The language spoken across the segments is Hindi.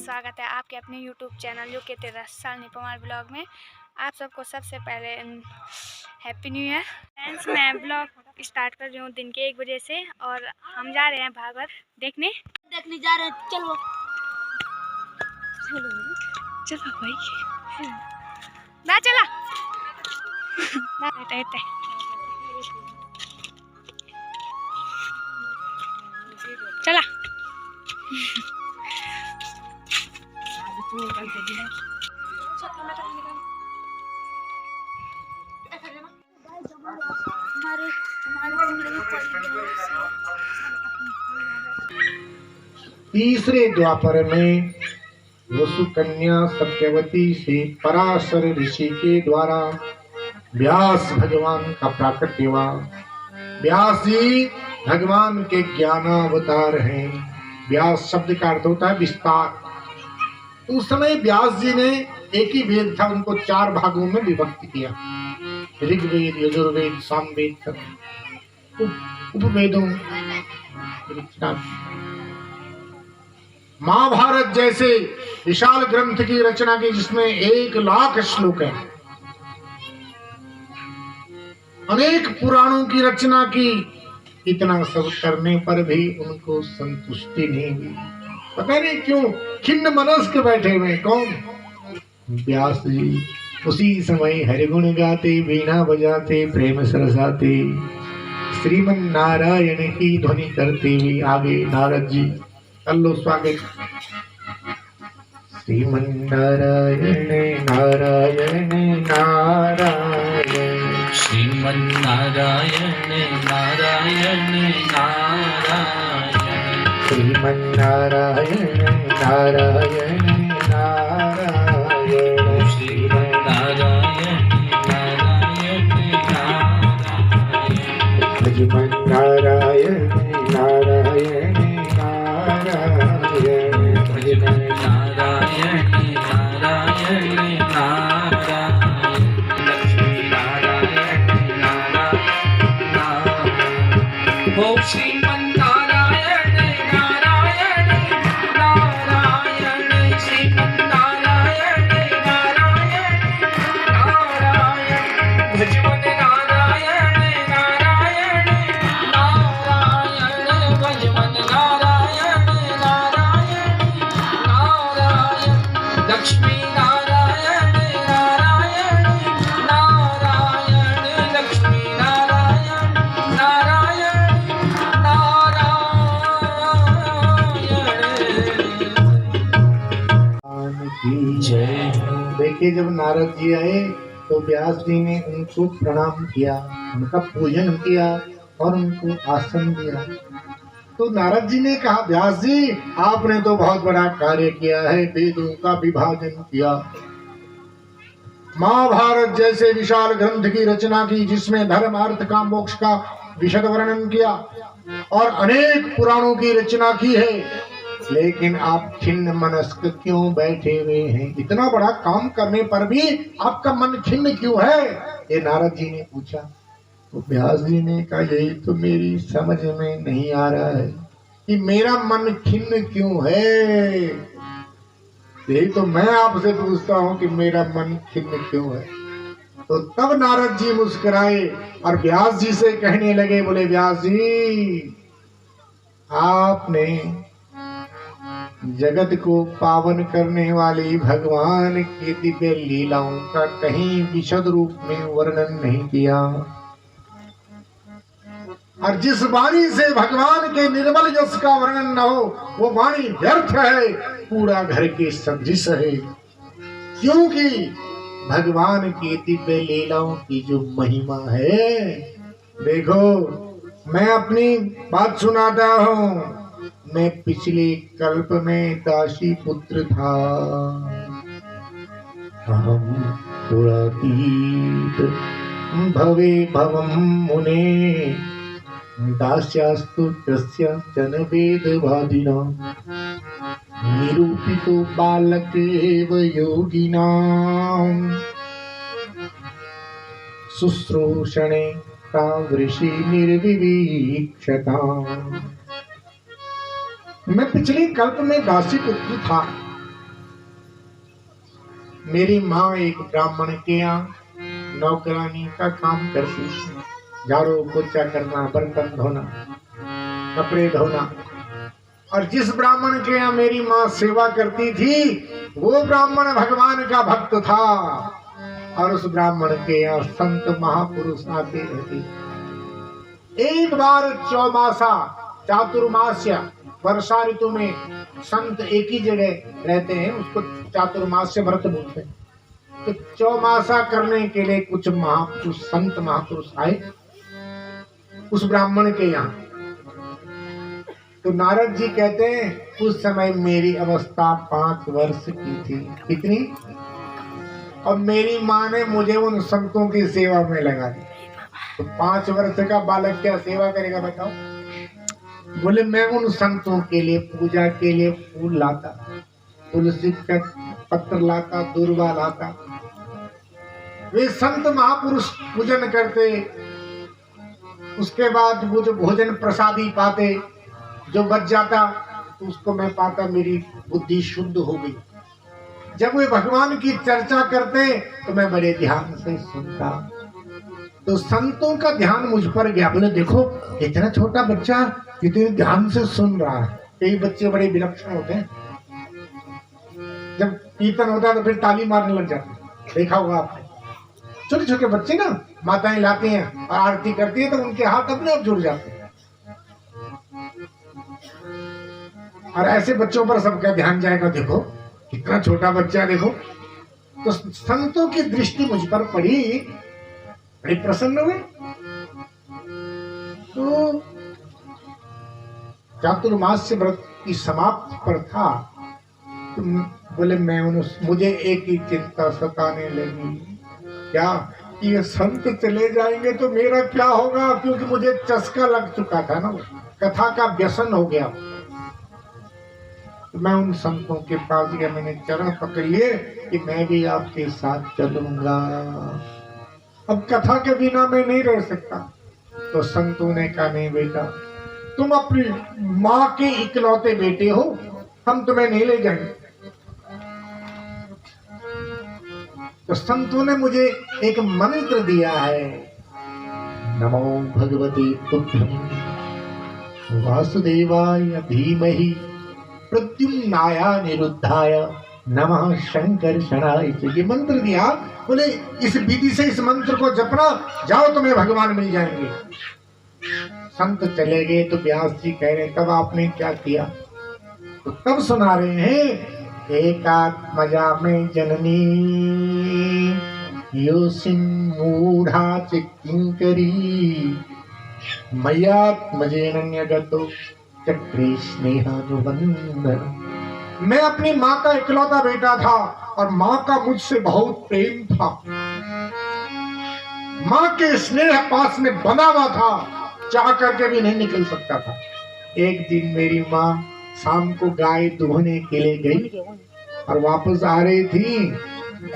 स्वागत है आपके अपने YouTube चैनल जो कहते शालिनी परमार ब्लॉग में। आप सबको सबसे पहले हैप्पी न्यू ईयर। फ्रेंड्स, मैं ब्लॉग स्टार्ट कर रही हूँ दिन के 1 बजे से और हम जा रहे हैं भागवत देखने जा रहे हैं। चलो चलो भाई ना चला चला तीसरे द्वापर में वसुकन्या सत्यवती से पराशर ऋषि के द्वारा व्यास भगवान का प्राकट्य हुआ। व्यास जी भगवान के ज्ञानावतार हैं। व्यास शब्द का अर्थ होता है विस्तार। उस समय व्यास जी ने एक ही वेद था, उनको 4 भागों में विभक्त किया। ऋग्वेद, यजुर्वेद, सामवेद तक उपवेदों। महाभारत जैसे विशाल ग्रंथ की रचना की जिसमें 1 लाख श्लोक है। अनेक पुराणों की रचना की। इतना सब करने पर भी उनको संतुष्टि नहीं हुई। पता नहीं क्यों खिन्न मनस्क बैठे हुए। कौन? व्यास जी। उसी समय हरिगुण गाते, वीणा बजाते, प्रेम सरसाते, श्रीमन नारायण की ध्वनि करते हुए आगे नारद जी। अल्लो स्वागत। श्रीमन नारायण नारायण नारायण, श्रीमन नारायण नारायण नारायण, श्रीमन नारायण नारायण नारायण, श्रीमन नारायण नारायण नारायण, श्रीमन नारायण नारायण नारायण, श्रीमन नारायण नारायण नारायण, लक्ष्मी नारायण नारायण नारायण, ओम श्रीमन नारायण नारायण नारायण, श्रीमन नारायण नारायण नारायण, भजमन नारायण नारायण नारायण, भजमन नारायण नारायण नारायण, लक्ष्मी नारायण नारायण नारायण, लक्ष्मी नारायण नारायण नारायण की जय। देखिए, जब नारद जी आए तो व्यास जी ने उनको प्रणाम किया, उनका पूजन किया और उनको आसन दिया। तो नारद जी ने कहा, व्यास जी आपने तो बहुत बड़ा कार्य किया है, वेदों का विभाजन किया, महाभारत जैसे विशाल ग्रंथ की रचना की जिसमें धर्म अर्थ काम मोक्ष का विशद वर्णन किया और अनेक पुराणों की रचना की है, लेकिन आप खिन्न मनस्क क्यों बैठे हुए हैं? इतना बड़ा काम करने पर भी आपका मन खिन्न क्यों है? ये नारद जी ने पूछा। तो व्यास जी ने कहा, यही तो मेरी समझ में नहीं आ रहा है कि मेरा मन खिन्न क्यों है। यही तो मैं आपसे पूछता हूँ कि मेरा मन खिन्न क्यों है। तो तब नारद जी मुस्कुराए और व्यास जी से कहने लगे, बोले व्यास जी आपने जगत को पावन करने वाली भगवान की दिव्य लीलाओं का कहीं विशद रूप में वर्णन नहीं किया, और जिस वाणी से भगवान के निर्मल यश का वर्णन न हो वो वाणी व्यर्थ है, पूरा घर के सदृश है। क्योंकि भगवान की दिव्य लीलाओं की जो महिमा है, देखो मैं अपनी बात सुनाता हूँ। मैं पिछले कल्प में दासी पुत्र था। अहम पुरातीत भवे भवम मुने, दास्यास्तु कस्याचन वेदवादिना, निरूपितो बालकेव योगिनां, शुश्रूषणे तावृषि निर्विवीक्षता। मैं पिछले कल्प में दासी पुत्र था। मेरी माँ एक ब्राह्मण के यहाँ नौकरानी का काम करती थी, झाड़ू पोछा करना, बर्तन धोना, कपड़े धोना। और जिस ब्राह्मण के यहाँ मेरी माँ सेवा करती थी वो ब्राह्मण भगवान का भक्त था, और उस ब्राह्मण के यहाँ संत महापुरुष आते रहते। एक बार चौमासा चातुर्मास्य वर्षा ऋतु में संत एक ही जगह रहते हैं, उसको चातुर्मास्य व्रत बोलते हैं। तो चौमासा करने के लिए कुछ महापुरुष संत महापुरुष आए उस ब्राह्मण के यहाँ। तो नारद जी कहते हैं उस समय मेरी अवस्था 5 वर्ष की थी। कितनी? और मेरी माँ ने मुझे उन संतों की सेवा में लगा दी। तो 5 वर्ष का बालक क्या सेवा करेगा बताओ? बोले मैं उन संतों के लिए पूजा के लिए फूल लाता, तुलसी का पत्र लाता, दूर्वा लाता। वे संत महापुरुष पूजन करते, उसके बाद वो जो भोजन प्रसादी पाते, जो बच जाता तो उसको मैं पाता, मेरी बुद्धि शुद्ध हो गई। जब वे भगवान की चर्चा करते तो मैं बड़े ध्यान से सुनता। तो संतों का ध्यान मुझ पर गया। बोले देखो इतना छोटा बच्चा कितने ध्यान से सुन रहा है। कई बच्चे बड़े विलक्षण होते हैं, जब कीर्तन होता है तो फिर ताली मारने लग जाते हैं, देखा होगा आपने। छोटे छोटे बच्चे ना माताएं लाती हैं और आरती करती है तो उनके हाथ अपने आप जुड़ जाते हैं। और ऐसे बच्चों पर सबका ध्यान जाएगा, देखो कितना छोटा बच्चा, देखो। तो संतों की दृष्टि मुझ पर पड़ी, बड़ी प्रसन्न हुए। तो चातुर्मास्य व्रत की समाप्ति पर था। तो बोले मैं मुझे एक ही चिंता सताने लगी, क्या ये संत चले जाएंगे तो मेरा क्या होगा? क्योंकि मुझे चस्का लग चुका था ना, कथा का व्यसन हो गया। तो मैं उन संतों के पास गया, मैंने चरण पकड़ लिए कि मैं भी आपके साथ चलूंगा, अब कथा के बिना मैं नहीं रह सकता। तो संतों ने कहा नहीं बेटा, तुम अपनी माँ के इकलौते बेटे हो, हम तुम्हें नहीं ले जाएंगे। तो संतों ने मुझे एक मंत्र दिया है, नमो भगवते तुभ्यं वासुदेवाय धीमहि प्रद्युम्नाय निरुद्धाय नमः शंकर्षणाय। ये मंत्र दिया। बोले इस विधि से इस मंत्र को जपना, जाओ तुम्हें भगवान मिल जाएंगे। संत चले गए तो व्यास जी कह रहे तब आपने क्या किया? तो तब सुना रहे हैं, एकात्मजा में जननी योसिं मूढ़ा चिकिंकरी मयात्मजेनन्यगतो चक्रे स्नेहानुबंधन। मैं अपनी माँ का इकलौता बेटा था और माँ का मुझसे बहुत प्रेम था, माँ के स्नेह पास में बंधा हुआ था, चाह करके भी नहीं निकल सकता था। एक दिन मेरी माँ शाम को गाय दुहने के लिए गई और वापस आ रही थी,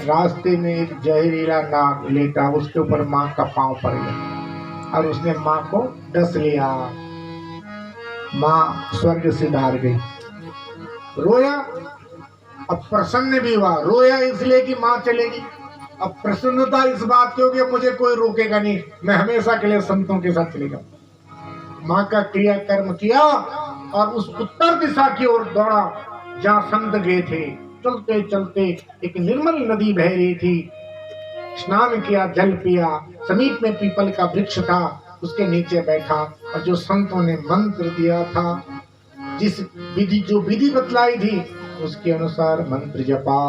रास्ते में एक जहरीला नाग लेटा, उसके ऊपर माँ का पांव पड़ गया और उसने माँ को डस लिया। माँ स्वर्ग से बाहर गई। रोया, अब प्रसन्न भी हुआ। रोया इसलिए कि माँ चलेगी, अब प्रसन्नता इस बात की होगी मुझे कोई रोकेगा नहीं, मैं हमेशा के लिए संतों के साथ चलेगा। माँ का क्रिया कर्म किया और उस उत्तर दिशा की ओर दौड़ा जहाँ संत गए थे। चलते चलते एक निर्मल नदी बह रही थी, स्नान किया, जल पिया, समीप में पीपल का वृक्ष था, उसके नीचे बैठा और जो संतों ने मंत्र दिया था, जिस विधि जो विधि बतलाई थी उसके अनुसार मंत्र जपा।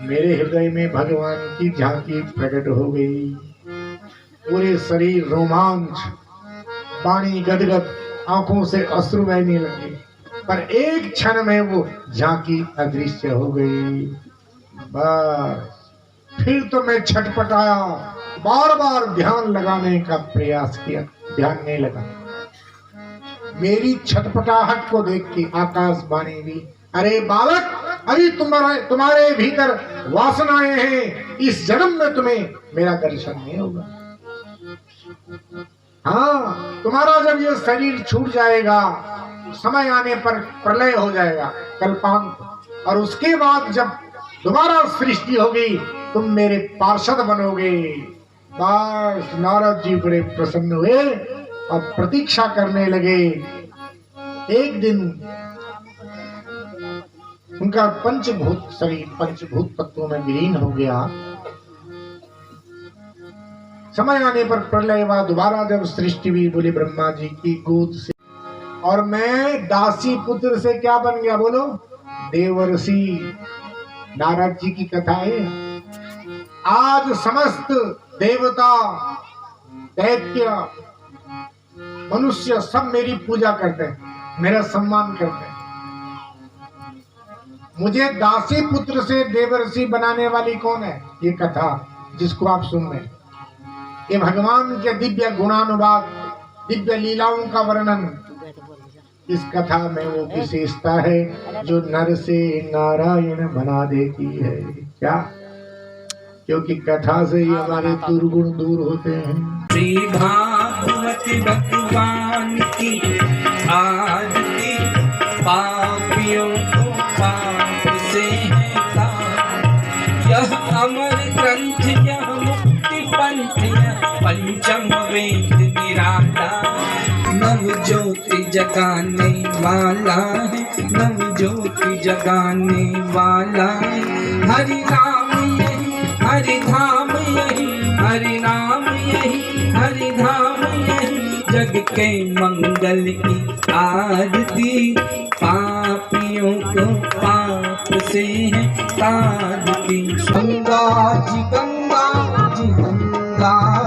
मेरे हृदय में भगवान की झांकी प्रकट हो गई। पूरे शरीर रोमांच, पानी गदगद, आंखों से अश्रु बहने लगे, पर एक क्षण में वो झांकी अदृश्य हो गई। बस फिर तो मैं छटपटाया, बार बार ध्यान लगाने का प्रयास किया, ध्यान नहीं लगा। मेरी छटपटाहट को देख के आकाशवाणी भी, अरे बालक, अभी तुम्हारे भीतर वासनाएं हैं, इस जन्म में तुम्हें मेरा दर्शन नहीं होगा। हाँ, तुम्हारा जब ये शरीर छूट जाएगा, समय आने पर प्रलय हो जाएगा, कल्पांत, और उसके बाद जब दोबारा सृष्टि होगी, तुम मेरे पार्षद बनोगे। बस नारद जी बड़े प्रसन्न हुए और प्रतीक्षा करने लगे। एक दिन उनका पंचभूत शरीर पंचभूत तत्वों में विलीन हो गया। समय आने पर प्रलय हुआ, दोबारा जब सृष्टि हुई, बोले ब्रह्मा जी की गोद से, और मैं दासी पुत्र से क्या बन गया, बोलो, देवर्षि। नारद जी की कथा है। आज समस्त देवता, दैत्य, मनुष्य सब मेरी पूजा करते हैं, मेरा सम्मान करते हैं। मुझे दासी पुत्र से देवर्षि बनाने वाली कौन है? ये कथा जिसको आप सुन रहे हैं, ये भगवान के दिव्य गुणानुवाद, दिव्य लीलाओं का वर्णन। इस कथा में वो विशेषता है जो नर से नारायण बना देती है। क्या? क्योंकि कथा से ही हमारे दुर्गुण दूर होते हैं। श्री भागवत भगवान की आरती, पापियों को पाप से है तार। यह अमर ग्रंथ, यह मुक्ति पंथ, यह पंचम वेद निराला। नव ज्योति जगाने वाला है, नव ज्योति जगाने वाला है। हरि नाम यही, हरि धाम यही, हरि नाम यही, हरि धाम यही। जग के मंगल की आरती, पापियों को पाप से है तारती। गंगा जी, गंगा जी, गंगा